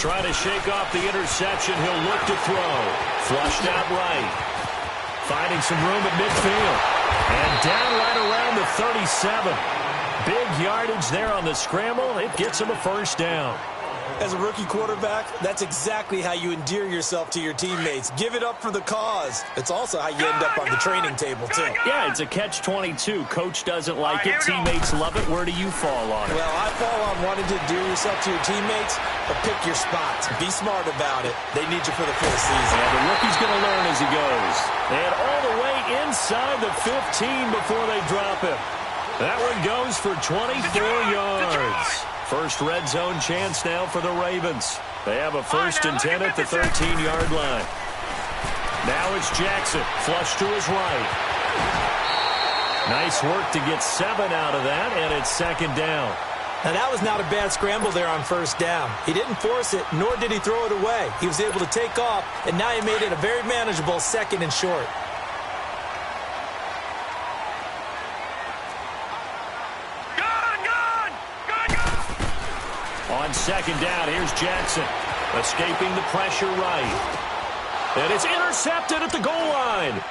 Trying to shake off the interception. He'll look to throw. Flushed out right. Finding some room at midfield. And down right around the 37. Big yardage there on the scramble. It gets him a first down. As a rookie quarterback, that's exactly how you endear yourself to your teammates. Give it up for the cause. It's also how you end up on the training table, too. Yeah, it's a catch-22. Coach doesn't like it. Teammates love it. Where do you fall on it? Well, I fall on wanting to endear yourself to your teammates, but pick your spots. Be smart about it. They need you for the full season. And the rookie's going to learn as he goes. And all the way inside the 15 before they drop him. That one goes for 24 yards. First red zone chance now for the Ravens. They have a 1st and 10 at the 13-yard line. Now it's Jackson, flush to his right. Nice work to get 7 out of that, and it's 2nd down. Now, that was not a bad scramble there on 1st down. He didn't force it, nor did he throw it away. He was able to take off, and now he made it a very manageable 2nd and short. On 2nd down, here's Jackson, escaping the pressure right. And it's intercepted at the goal line.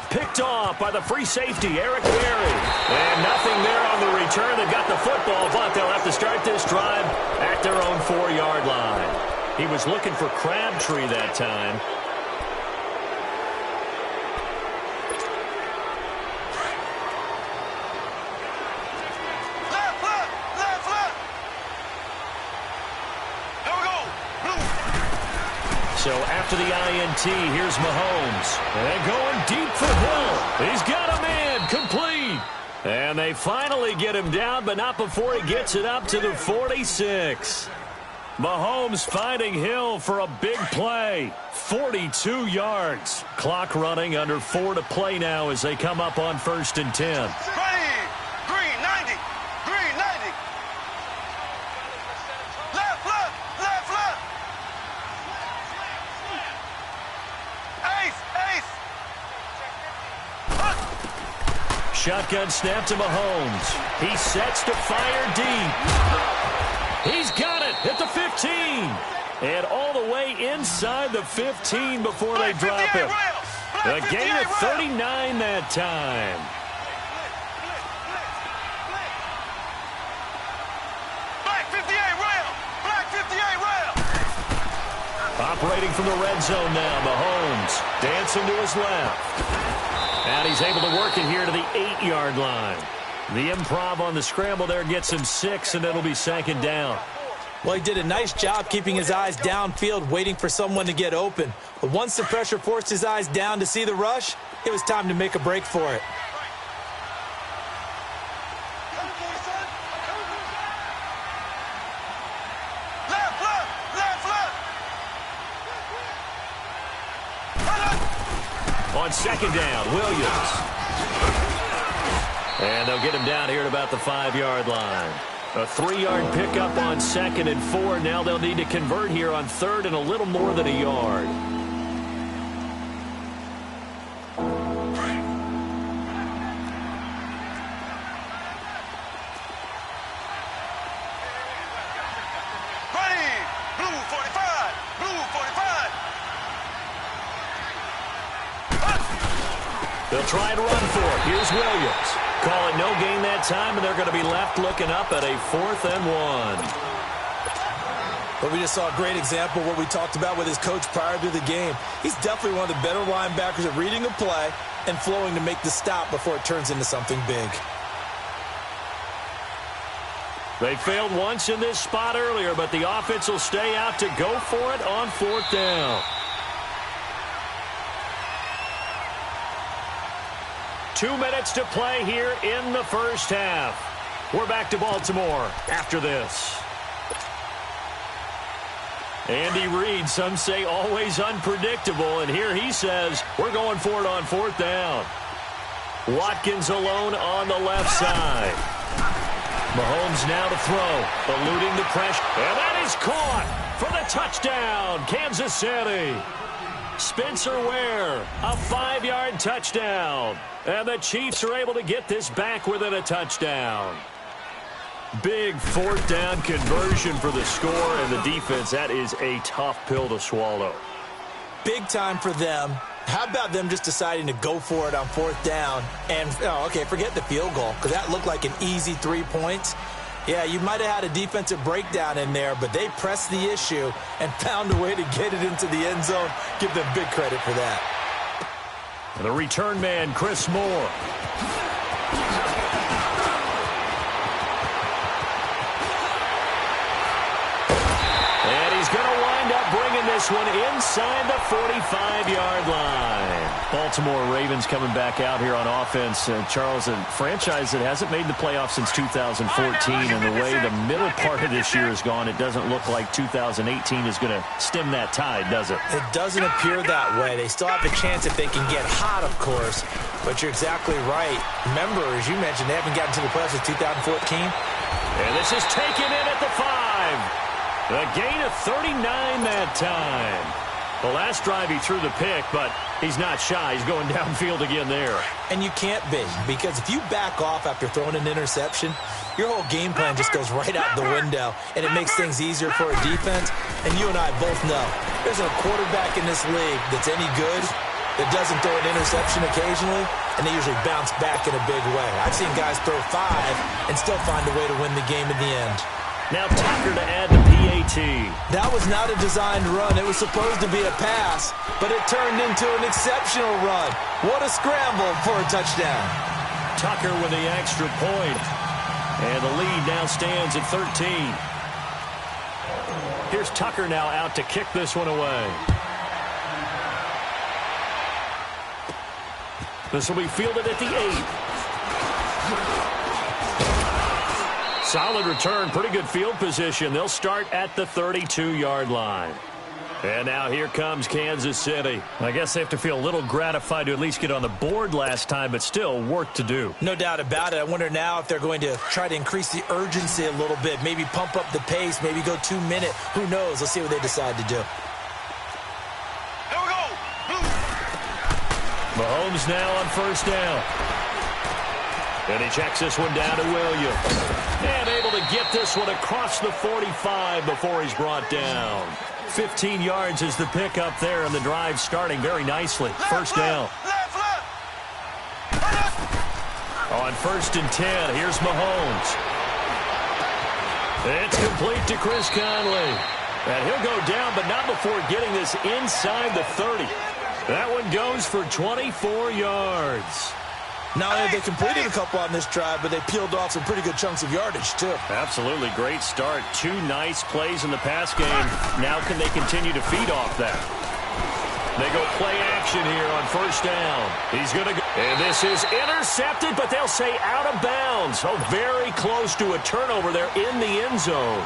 Picked off by the free safety, Eric Berry. And nothing there on the return. They got the football, but they'll have to start this drive at their own 4-yard line. He was looking for Crabtree that time. So after the INT, here's Mahomes. And going deep for Hill. He's got him in. Complete. And they finally get him down, but not before he gets it up to the 46. Mahomes finding Hill for a big play. 42 yards. Clock running under 4 to play now as they come up on 1st and 10. Shotgun snap to Mahomes. He sets to fire deep. He's got it at the 15. And all the way inside the 15 before they drop him. A gain of 39 that time. Operating from the red zone now, Mahomes dancing to his left. And he's able to work it here to the 8-yard line. The improv on the scramble there gets him 6, and it'll be 2nd down. Well, he did a nice job keeping his eyes downfield, waiting for someone to get open. But once the pressure forced his eyes down to see the rush, it was time to make a break for it. On 2nd down, Williams. And they'll get him down here at about the 5-yard line. A 3-yard pickup on 2nd and 4. Now they'll need to convert here on 3rd and a little more than a yard. They'll try and run for it. Here's Williams. Call it no gain that time, and they're going to be left looking up at a 4th and 1. But we just saw a great example of what we talked about with his coach prior to the game. He's definitely one of the better linebackers at reading a play and flowing to make the stop before it turns into something big. They failed once in this spot earlier, but the offense will stay out to go for it on 4th down. 2 minutes to play here in the first half. We're back to Baltimore after this. Andy Reid, some say always unpredictable, and here he says we're going for it on 4th down. Watkins alone on the left side. Mahomes now to throw, eluding the pressure, and that is caught for the touchdown, Kansas City. Spencer Ware, a 5-yard touchdown. And the Chiefs are able to get this back within a touchdown. Big fourth down conversion for the score, and the defense, that is a tough pill to swallow. Big time for them. How about them just deciding to go for it on fourth down? And, okay, forget the field goal, because that looked like an easy 3 points. Yeah, you might have had a defensive breakdown in there, but they pressed the issue and found a way to get it into the end zone. Give them big credit for that. And the return man, Chris Moore. And he's going to wind up bringing this one inside the 45-yard line. Baltimore Ravens coming back out here on offense. Charles, a franchise that hasn't made the playoffs since 2014, and the way the middle part of this year has gone, it doesn't look like 2018 is going to stem that tide, does it? It doesn't appear that way. They still have a chance if they can get hot, of course, but you're exactly right. Remember, as you mentioned, they haven't gotten to the playoffs since 2014. And this is taken in at the 5. A gain of 39 that time. The last drive he threw the pick, but he's not shy. He's going downfield again there. And you can't be, because if you back off after throwing an interception, your whole game plan just goes right out the window, and it makes things easier for a defense. And you and I both know there's a quarterback in this league that's any good that doesn't throw an interception occasionally, and they usually bounce back in a big way. I've seen guys throw 5 and still find a way to win the game in the end. Now Tucker to add the PAT. That was not a designed run. It was supposed to be a pass, but it turned into an exceptional run. What a scramble for a touchdown. Tucker with the extra point. And the lead now stands at 13. Here's Tucker now out to kick this one away. This will be fielded at the 8. Solid return, pretty good field position. They'll start at the 32-yard line. And now here comes Kansas City. I guess they have to feel a little gratified to at least get on the board last time, but still work to do. No doubt about it. I wonder now if they're going to try to increase the urgency a little bit, maybe pump up the pace, maybe go 2-minute. Who knows? Let's see what they decide to do. Here we go. Mahomes now on first down. And he checks this one down to Williams. And able to get this one across the 45 before he's brought down. 15 yards is the pickup there, and the drive starting very nicely. First down. On first and 10, here's Mahomes. It's complete to Chris Conley. And he'll go down, but not before getting this inside the 30. That one goes for 24 yards. Not only have they completed a couple on this drive, but they peeled off some pretty good chunks of yardage, too. Absolutely. Great start. 2 nice plays in the pass game. Now can they continue to feed off that? They go play action here on first down. He's going to go. And this is intercepted, but they'll say out of bounds. Oh, very close to a turnover there in the end zone.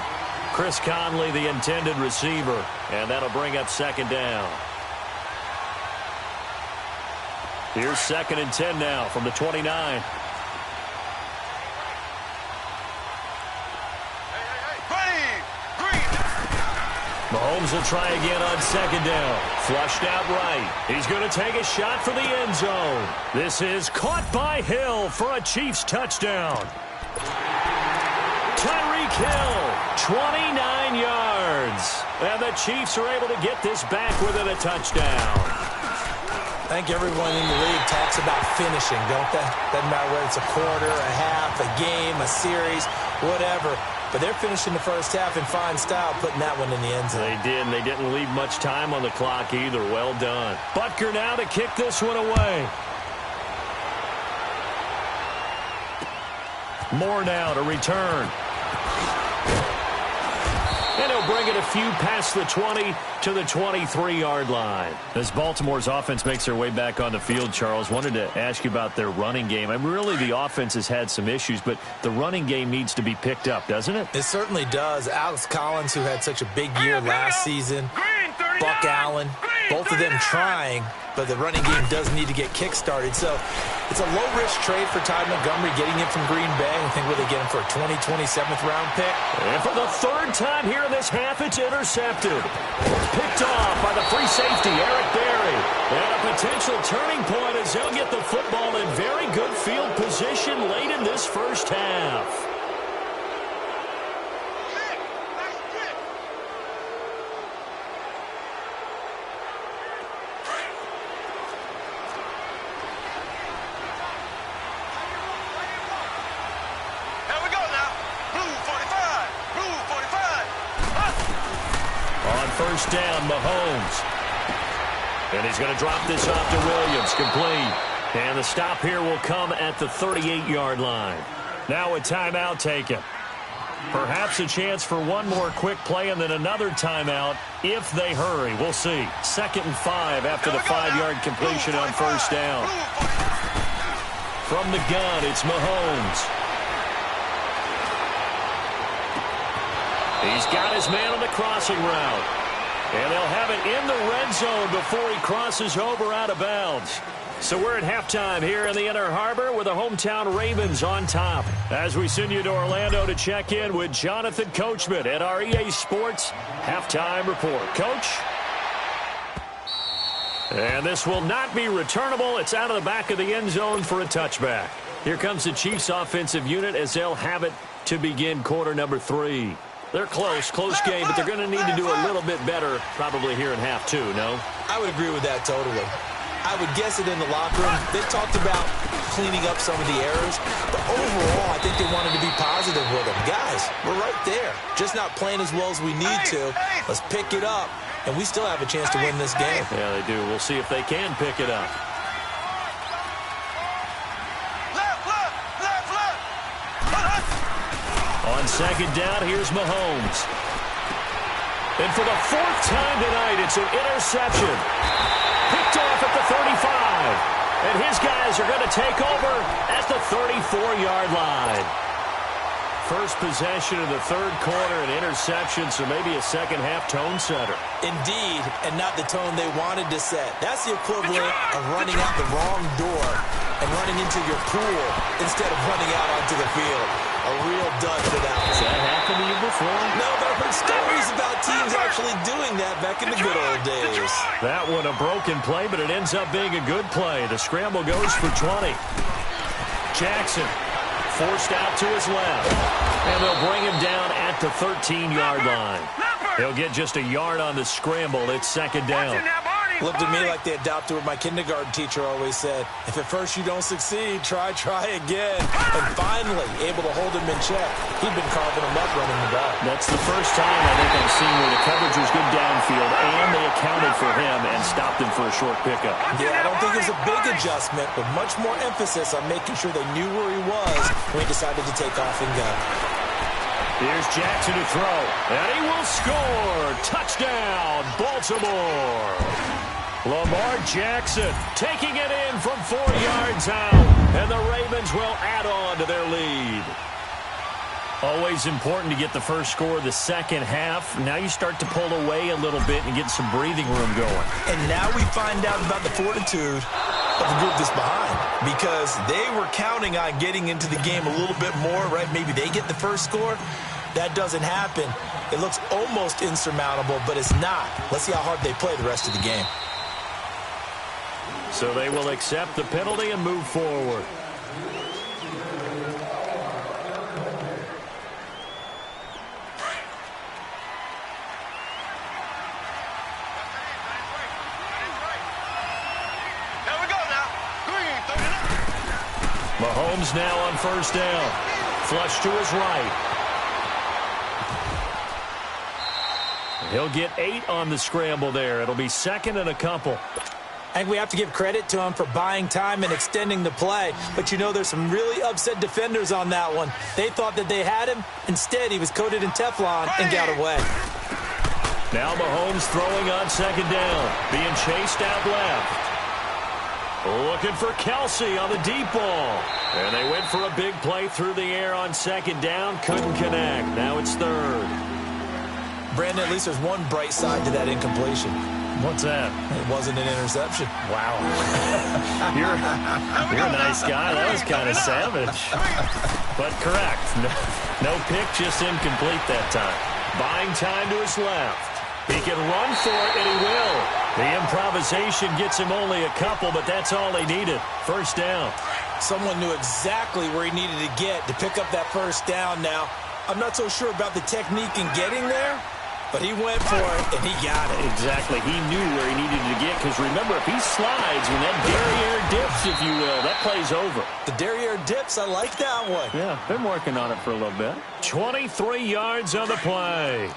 Chris Conley, the intended receiver. And that'll bring up second down. Here's second and 10 now from the 29. Mahomes will try again on second down. Flushed out right. He's going to take a shot for the end zone. This is caught by Hill for a Chiefs touchdown. Tyreek Hill, 29 yards. And the Chiefs are able to get this back within a touchdown. I think everyone in the league talks about finishing, don't they? Doesn't matter whether it's a quarter, a half, a game, a series, whatever. But they're finishing the first half in fine style, putting that one in the end zone. They did, and they didn't leave much time on the clock either. Well done. Butker now to kick this one away. Moore now to return. And he'll bring it a few past the 20 to the 23-yard line. As Baltimore's offense makes their way back on the field, Charles, wanted to ask you about their running game. I mean, really, the offense has had some issues, but the running game needs to be picked up, doesn't it? It certainly does. Alex Collins, who had such a big year last season, Buck Allen, both of them trying, but the running game does need to get kick-started. So it's a low-risk trade for Ty Montgomery, getting him from Green Bay. I think what they get him for a 27th-round pick. And for the third time here in this half, it's intercepted. Picked off by the free safety, Eric Berry. And a potential turning point as they'll get the football in very good field position late in this first half. first down, Mahomes. And he's going to drop this off to Williams, complete. And the stop here will come at the 38-yard line. Now a timeout taken. Perhaps a chance for one more quick play and then another timeout if they hurry. We'll see. 2nd and 5 after the 5-yard completion on first down. From the gun, it's Mahomes. He's got his man on the crossing route. And they'll have it in the red zone before he crosses over out of bounds. So we're at halftime here in the Inner Harbor with the hometown Ravens on top. As we send you to Orlando to check in with Jonathan Coachman at our EA Sports Halftime Report. Coach? And this will not be returnable. It's out of the back of the end zone for a touchback. Here comes the Chiefs offensive unit as they'll have it to begin quarter number 3. They're close game, but they're going to need to do a little bit better probably here in half 2, no? I would agree with that totally. I would guess it in the locker room. They talked about cleaning up some of the errors, but overall, I think they wanted to be positive with them. Guys, we're right there. Just not playing as well as we need to. Let's pick it up, and we still have a chance to win this game. Yeah, they do. We'll see if they can pick it up. On second down, here's Mahomes. And for the 4th time tonight, it's an interception. Picked off at the 35. And his guys are going to take over at the 34-yard line. First possession of the 3rd quarter, an interception, so maybe a second-half tone setter. Indeed, and not the tone they wanted to set. That's the equivalent of running out the wrong door and running into your pool instead of running out onto the field. A real dud for that one. Has that happened to you before? No, but I've heard stories about teams actually doing that back in the good old days. That one a broken play, but it ends up being a good play. The scramble goes for 20. Jackson forced out to his left. And they'll bring him down at the 13-yard line. He'll get just a yard on the scramble. It's 2nd down. Looked at me like they adopted what my kindergarten teacher always said. If at first you don't succeed, try again. And finally, able to hold him in check. He'd been carving him up running the ball. That's the first time I think I've seen where the coverage was good downfield, and they accounted for him and stopped him for a short pickup. Yeah, I don't think it was a big adjustment, but much more emphasis on making sure they knew where he was when he decided to take off and go. Here's Jackson to throw, and he will score. Touchdown, Baltimore. Lamar Jackson taking it in from 4 yards out, and the Ravens will add on to their lead. Always important to get the first score of the second half. Now you start to pull away a little bit and get some breathing room going. And now we find out about the fortitude of the group that's behind, because they were counting on getting into the game a little bit more, right? Maybe they get the first score. That doesn't happen. It looks almost insurmountable, but it's not. Let's see how hard they play the rest of the game. So they will accept the penalty and move forward. Mahomes now on first down. Flush to his right. He'll get 8 on the scramble there. It'll be 2nd and a couple. I think we have to give credit to him for buying time and extending the play. But, you know, there's some really upset defenders on that one. They thought that they had him. Instead, he was coated in Teflon and got away. Now Mahomes throwing on 2nd down. Being chased out left. Looking for Kelsey on the deep ball. And they went for a big play through the air on 2nd down. Couldn't connect. Now it's 3rd. Brandon, at least there's one bright side to that incompletion. What's that? It wasn't an interception. Wow. You're a nice guy. That was kind of savage. But correct. No pick, just incomplete that time. Buying time to his left. He can run for it, and he will. The improvisation gets him only a couple, but that's all he needed. First down. Someone knew exactly where he needed to get to pick up that first down now. I'm not so sure about the technique in getting there, but he went for it, and he got it. Exactly. He knew where he needed to get, because remember, if he slides, when that derriere dips, if you will, that play's over. The derriere dips, I like that one. Yeah, been working on it for a little bit. 23 yards on the play.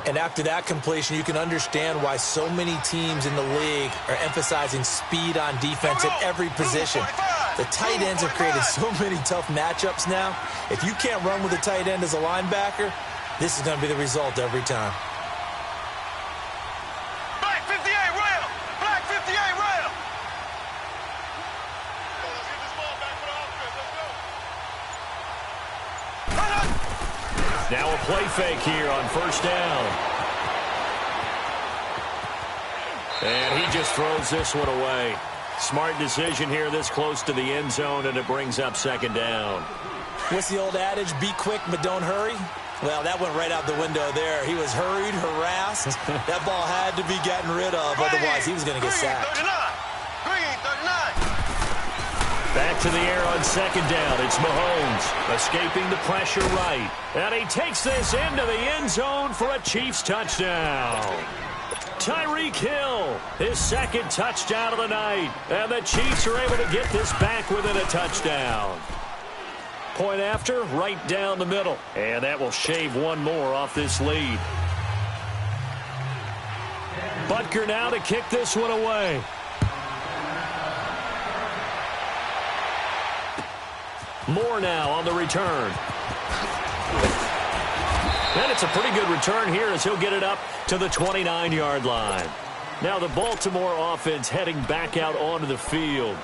And after that completion, you can understand why so many teams in the league are emphasizing speed on defense at every position. The tight ends have created so many tough matchups now. If you can't run with a tight end as a linebacker, this is going to be the result every time. Black 58 rail! Black 58 rail! Let's get this ball back for the offense. Let's go. Now a play fake here on first down. And he just throws this one away. Smart decision here this close to the end zone, and it brings up second down. What's the old adage, be quick but don't hurry? Well, that went right out the window there. He was hurried, harassed. That ball had to be gotten rid of, otherwise he was going to get sacked. Green 39. Back to the air on second down. It's Mahomes escaping the pressure right. And he takes this into the end zone for a Chiefs touchdown. Tyreek Hill, his second touchdown of the night. And the Chiefs are able to get this back within a touchdown. Point after, right down the middle. And that will shave one more off this lead. Butker now to kick this one away. Moore now on the return. And it's a pretty good return here as he'll get it up to the 29-yard line. Now the Baltimore offense heading back out onto the field.